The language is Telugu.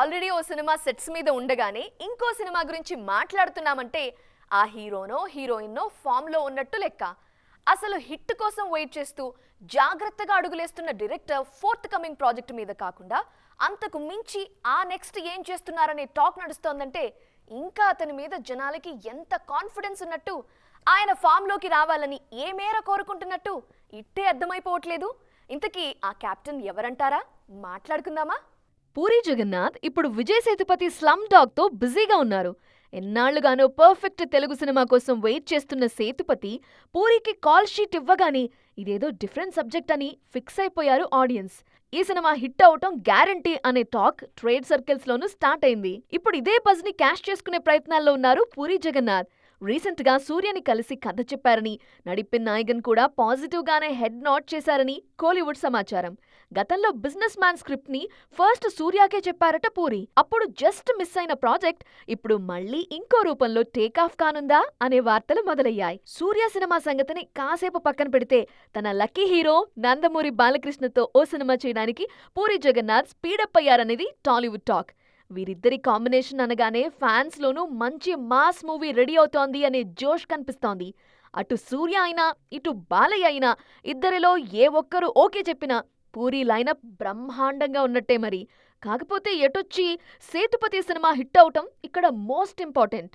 ఆల్రెడీ ఓ సినిమా సెట్స్ మీద ఉండగానే ఇంకో సినిమా గురించి మాట్లాడుతున్నామంటే ఆ హీరోనో హీరోయిన్నో ఫామ్లో ఉన్నట్టు లెక్క. అసలు హిట్ కోసం వెయిట్ చేస్తూ జాగ్రత్తగా అడుగులేస్తున్న డైరెక్టర్ ఫోర్త్ కమింగ్ ప్రాజెక్ట్ మీద కాకుండా అంతకు మించి ఆ నెక్స్ట్ ఏం చేస్తున్నారనే టాక్ నడుస్తోందంటే ఇంకా అతని మీద జనాలకి ఎంత కాన్ఫిడెన్స్ ఉన్నట్టు, ఆయన ఫామ్లోకి రావాలని ఏ మేర కోరుకుంటున్నట్టు ఇట్టే అర్థమైపోవట్లేదు. ఇంతకీ ఆ కెప్టెన్ ఎవరంటారా? మాట్లాడుకుందామా? పూరి జగన్నాథ్ ఇప్పుడు విజయ్ సేతుపతి స్లమ్ డాగ్ తో బిజీగా ఉన్నారు. ఎన్నాళ్లుగానో పర్ఫెక్ట్ తెలుగు సినిమా కోసం వెయిట్ చేస్తున్న సేతుపతి పూరికి కాల్ షీట్ ఇవ్వగానే ఇదేదో డిఫరెంట్ సబ్జెక్ట్ అని ఫిక్స్ అయిపోయారు ఆడియన్స్. ఈ సినిమా హిట్ అవటం గ్యారంటీ అనే టాక్ ట్రేడ్ సర్కిల్స్ లోనూ స్టార్ట్ అయింది. ఇప్పుడు ఇదే బజ్ ని క్యాష్ చేసుకునే ప్రయత్నాల్లో ఉన్నారు పూరి జగన్నాథ్. రీసెంట్ గా సూర్యని కలిసి కథ చెప్పారని, నడిపిన్ నాయగన్ కూడా పాజిటివ్ గానే హెడ్ నాట్ చేశారని కోలీవుడ్ సమాచారం. గతంలో బిజినెస్ మ్యాన్ స్క్రిప్ట్ ని ఫస్ట్ సూర్యాకే చెప్పారట పూరి. అప్పుడు జస్ట్ మిస్ అయిన ప్రాజెక్ట్ ఇప్పుడు మళ్ళీ ఇంకో రూపంలో టేక్ ఆఫ్ కానుందా అనే వార్తలు మొదలయ్యాయి. సూర్య సినిమా సంగతిని కాసేపు పక్కన పెడితే తన లక్కీ హీరో నందమూరి బాలకృష్ణతో ఓ సినిమా చేయడానికి పూరి జగన్నాథ్ స్పీడప్ అయ్యారనేది టాలీవుడ్ టాక్. వీరిద్దరి కాంబినేషన్ అనగానే ఫ్యాన్స్ లోనూ మంచి మాస్ మూవీ రెడీ అవుతోంది అనే జోష్ కనిపిస్తోంది. అటు సూర్య అయినా ఇటు బాలయ్య అయినా ఇద్దరిలో ఏ ఒక్కరు ఓకే చెప్పినా పూరి లైనప్ బ్రహ్మాండంగా ఉన్నట్టే మరి. కాకపోతే ఎటొచ్చి సేతుపతి సినిమా హిట్ అవటం ఇక్కడ మోస్ట్ ఇంపార్టెంట్.